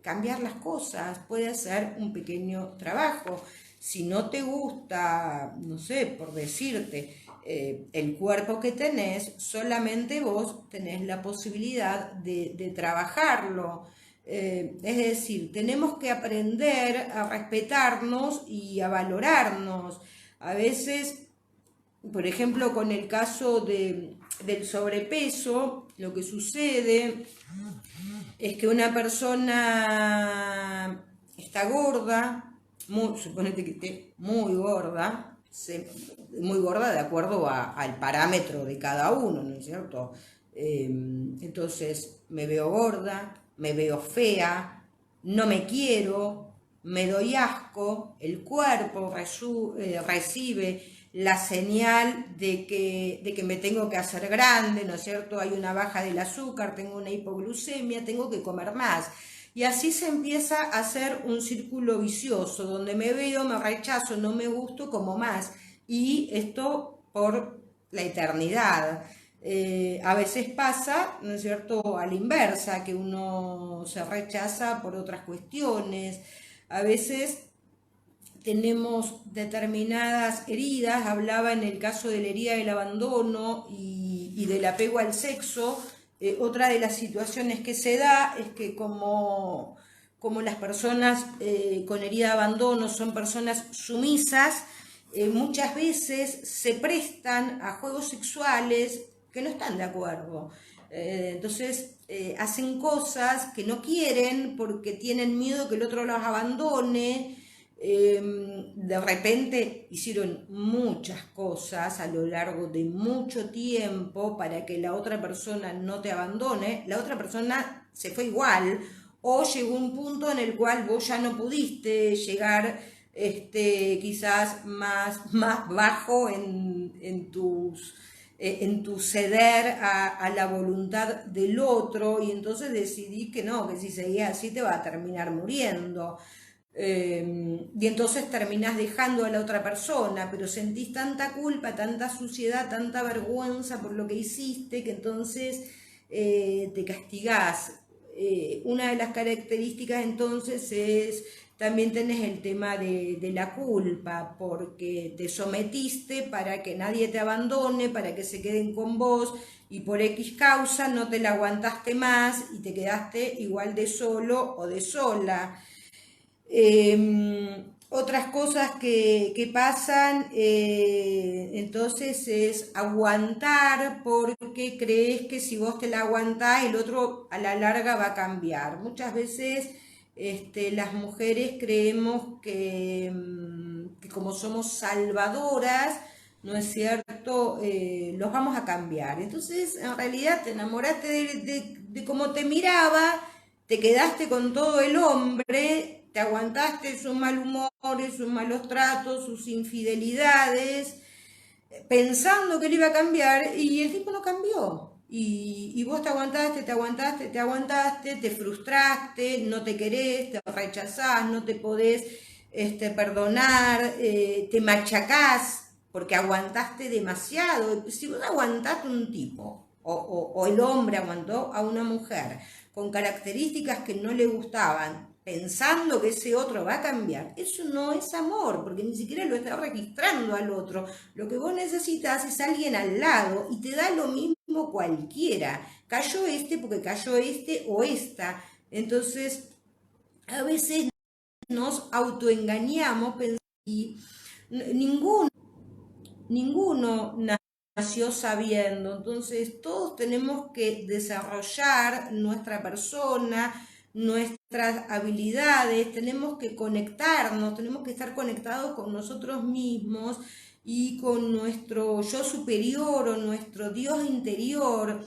cambiar las cosas, puede hacer un pequeño trabajo. Si no te gusta, no sé, por decirte, el cuerpo que tenés, solamente vos tenés la posibilidad de trabajarlo. Es decir, tenemos que aprender a respetarnos y a valorarnos. A veces, por ejemplo, con el caso del sobrepeso, lo que sucede es que una persona está gorda, suponete que esté muy gorda de acuerdo al parámetro de cada uno, ¿no es cierto? Entonces me veo gorda, me veo fea, no me quiero, me doy asco, el cuerpo recibe la señal de que me tengo que hacer grande, ¿no es cierto? Hay una baja del azúcar, tengo una hipoglucemia, tengo que comer más. Y así se empieza a hacer un círculo vicioso, donde me veo, me rechazo, no me gusto, como más. Y esto por la eternidad. A veces pasa, ¿no es cierto?, a la inversa, que uno se rechaza por otras cuestiones. A veces tenemos determinadas heridas, hablaba en el caso de la herida del abandono y del apego al sexo. Otra de las situaciones que se da es que como las personas con herida de abandono son personas sumisas, muchas veces se prestan a juegos sexuales que no están de acuerdo. Entonces hacen cosas que no quieren porque tienen miedo que el otro los abandone. De repente hicieron muchas cosas a lo largo de mucho tiempo para que la otra persona no te abandone. La otra persona se fue igual o llegó un punto en el cual vos ya no pudiste llegar, quizás más bajo en tu ceder a la voluntad del otro, y entonces decidí que no, que si seguías así te va a terminar muriendo. Y entonces terminás dejando a la otra persona, pero sentís tanta culpa, tanta suciedad, tanta vergüenza por lo que hiciste, que entonces te castigás. Una de las características entonces es, también tenés el tema de la culpa, porque te sometiste para que nadie te abandone, para que se queden con vos, y por X causa no te la aguantaste más y te quedaste igual de solo o de sola. Otras cosas que pasan entonces es aguantar porque crees que si vos te la aguantás el otro a la larga va a cambiar. Muchas veces las mujeres creemos que como somos salvadoras, ¿no es cierto?, los vamos a cambiar. Entonces en realidad te enamoraste de cómo te miraba, te quedaste con todo el hombre, te aguantaste sus mal humores, sus malos tratos, sus infidelidades, pensando que él iba a cambiar, y el tipo no cambió. Y vos te aguantaste, te aguantaste, te aguantaste, te frustraste, no te querés, te rechazás, no te podés perdonar, te machacás porque aguantaste demasiado. Si vos aguantaste un tipo, o el hombre aguantó a una mujer con características que no le gustaban, pensando que ese otro va a cambiar, eso no es amor, porque ni siquiera lo está registrando al otro. Lo que vos necesitas es alguien al lado, y te da lo mismo cualquiera. Cayó porque cayó o esta. Entonces, a veces nos autoengañamos y ninguno nació sabiendo, entonces todos tenemos que desarrollar nuestra persona, nuestras habilidades, tenemos que conectarnos, tenemos que estar conectados con nosotros mismos y con nuestro yo superior o nuestro Dios interior.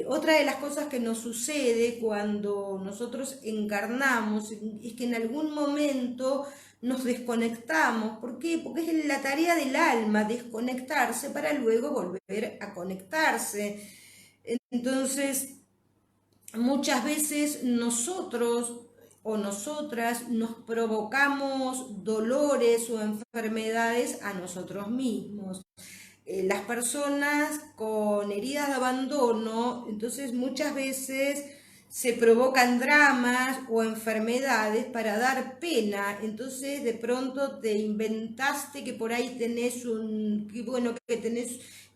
Otra de las cosas que nos sucede cuando nosotros encarnamos es que en algún momento nos desconectamos. ¿Por qué? Porque es la tarea del alma desconectarse para luego volver a conectarse. Entonces, muchas veces nosotros o nosotras nos provocamos dolores o enfermedades a nosotros mismos. Las personas con heridas de abandono, entonces muchas veces se provocan dramas o enfermedades para dar pena, entonces de pronto te inventaste que por ahí tenés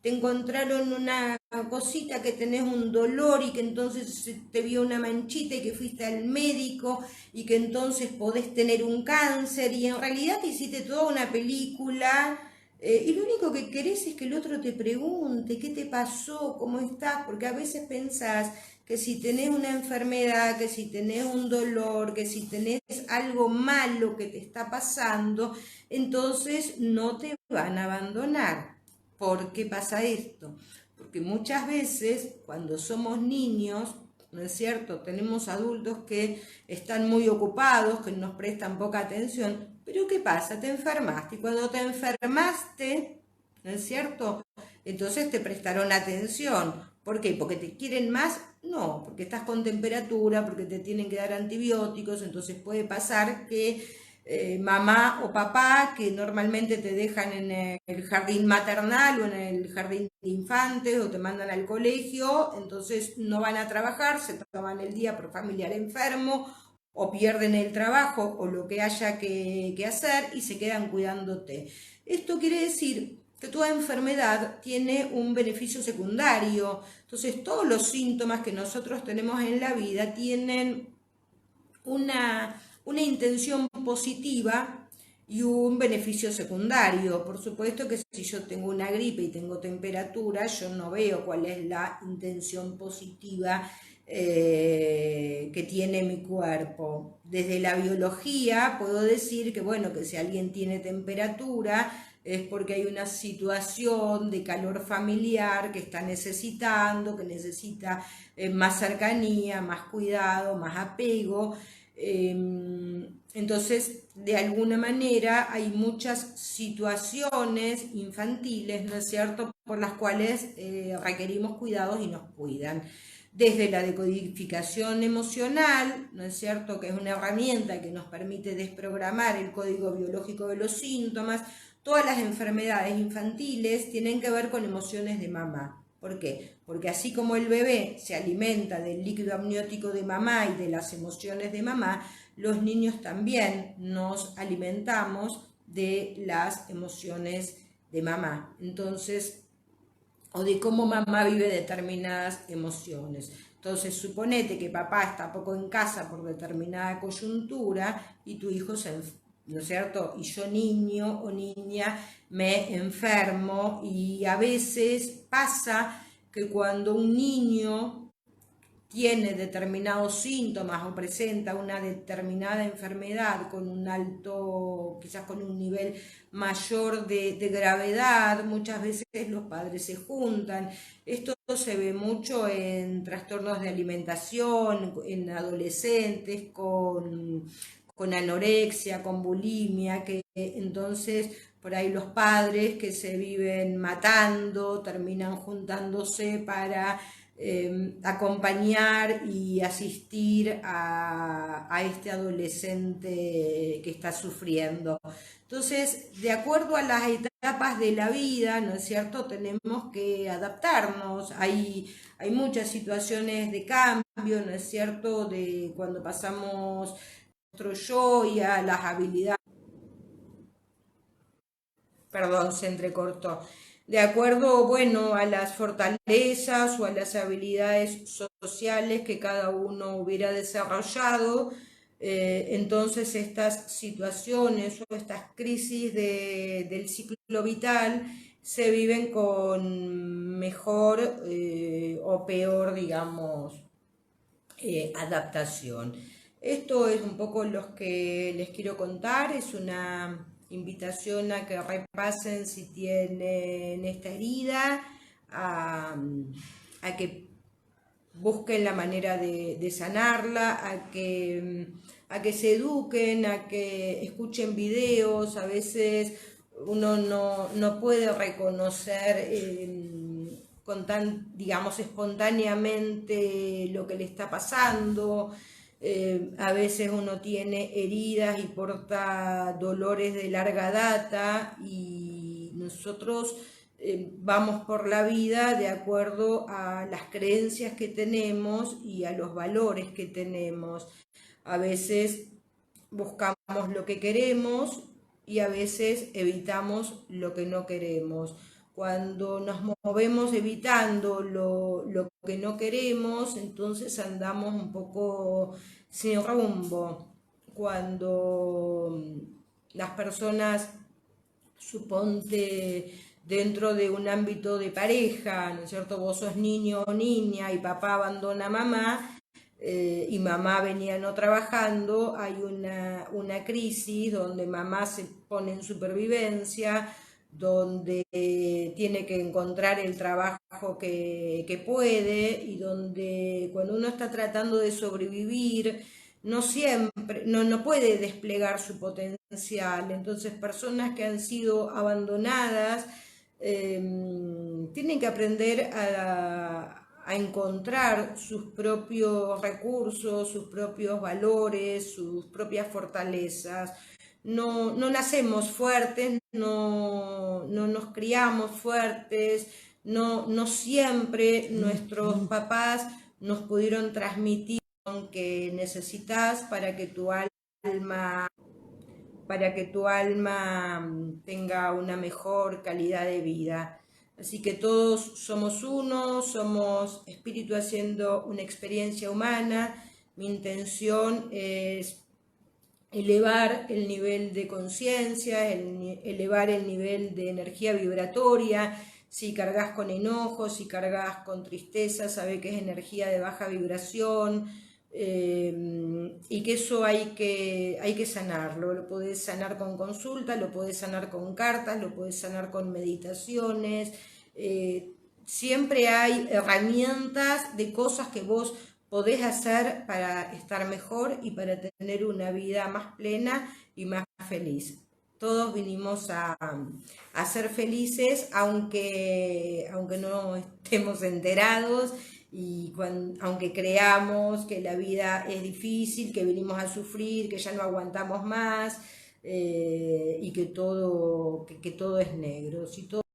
te encontraron una cosita, que tenés un dolor y que entonces te vio una manchita y que fuiste al médico y que entonces podés tener un cáncer y en realidad te hiciste toda una película. Y lo único que querés es que el otro te pregunte qué te pasó, cómo estás, porque a veces pensás que si tenés una enfermedad, que si tenés un dolor, que si tenés algo malo que te está pasando, entonces no te van a abandonar. ¿Por qué pasa esto? Porque muchas veces cuando somos niños, ¿no es cierto? Tenemos adultos que están muy ocupados, que nos prestan poca atención, pero ¿qué pasa? Te enfermaste y cuando te enfermaste, ¿no es cierto? Entonces te prestaron atención. ¿Por qué? ¿Porque te quieren más? No, porque estás con temperatura, porque te tienen que dar antibióticos, entonces puede pasar que mamá o papá, que normalmente te dejan en el jardín maternal o en el jardín de infantes o te mandan al colegio, entonces no van a trabajar, se toman el día por familiar enfermo o pierden el trabajo o lo que haya que hacer y se quedan cuidándote. Esto quiere decir que toda enfermedad tiene un beneficio secundario, entonces todos los síntomas que nosotros tenemos en la vida tienen una intención positiva y un beneficio secundario. Por supuesto que si yo tengo una gripe y tengo temperatura, yo no veo cuál es la intención positiva que tiene mi cuerpo. Desde la biología puedo decir que, bueno, que si alguien tiene temperatura es porque hay una situación de calor familiar que está necesitando, que necesita más cercanía, más cuidado, más apego. Entonces, de alguna manera hay muchas situaciones infantiles, ¿no es cierto?, por las cuales requerimos cuidados y nos cuidan. Desde la decodificación emocional, ¿no es cierto?, que es una herramienta que nos permite desprogramar el código biológico de los síntomas. Todas las enfermedades infantiles tienen que ver con emociones de mamá. ¿Por qué? Porque así como el bebé se alimenta del líquido amniótico de mamá y de las emociones de mamá, los niños también nos alimentamos de las emociones de mamá. Entonces, o de cómo mamá vive determinadas emociones. Entonces, suponete que papá está poco en casa por determinada coyuntura y tu hijo ¿no es cierto? Y yo niño o niña me enfermo y a veces pasa que cuando un niño tiene determinados síntomas o presenta una determinada enfermedad con un alto, quizás con un nivel mayor de gravedad, muchas veces los padres se juntan. Esto se ve mucho en trastornos de alimentación, en adolescentes con anorexia, con bulimia, que entonces por ahí los padres que se viven matando terminan juntándose para acompañar y asistir a este adolescente que está sufriendo. Entonces, de acuerdo a las etapas de la vida, ¿no es cierto?, tenemos que adaptarnos. Hay muchas situaciones de cambio, ¿no es cierto?, de cuando pasamos nuestro yo y a las habilidades. Perdón, se entrecortó. De acuerdo, bueno, a las fortalezas o a las habilidades sociales que cada uno hubiera desarrollado, Entonces estas situaciones o estas crisis del ciclo vital se viven con mejor o peor, digamos, adaptación. Esto es un poco lo que les quiero contar, es una invitación a que repasen si tienen esta herida, a, a que busquen la manera de sanarla, a que se eduquen, a que escuchen videos. A veces uno no puede reconocer con tan, digamos, espontáneamente lo que le está pasando. A veces uno tiene heridas y porta dolores de larga data y nosotros vamos por la vida de acuerdo a las creencias que tenemos y a los valores que tenemos. A veces buscamos lo que queremos y a veces evitamos lo que no queremos. Cuando nos movemos evitando lo que no queremos, entonces andamos un poco sin rumbo. Cuando las personas, suponte, dentro de un ámbito de pareja, ¿no es cierto? Vos sos niño o niña y papá abandona a mamá, y mamá venía no trabajando, hay una crisis donde mamá se pone en supervivencia, donde tiene que encontrar el trabajo que puede y donde cuando uno está tratando de sobrevivir, no siempre, no puede desplegar su potencial. Entonces, personas que han sido abandonadas tienen que aprender a encontrar sus propios recursos, sus propios valores, sus propias fortalezas. No nacemos fuertes, no nos criamos fuertes, no siempre nuestros papás nos pudieron transmitir que necesitas para que tu alma tenga una mejor calidad de vida. Así que todos somos uno, somos espíritu haciendo una experiencia humana. Mi intención es elevar el nivel de conciencia, elevar el nivel de energía vibratoria. Si cargas con enojo, si cargas con tristeza, sabe que es energía de baja vibración, y que eso hay que sanarlo. Lo podés sanar con consulta, lo podés sanar con cartas, lo podés sanar con meditaciones. Siempre hay herramientas de cosas que vos podés hacer para estar mejor y para tener una vida más plena y más feliz. Todos vinimos a ser felices, aunque no estemos enterados y aunque creamos que la vida es difícil, que venimos a sufrir, que ya no aguantamos más, y que todo es negro. Si todo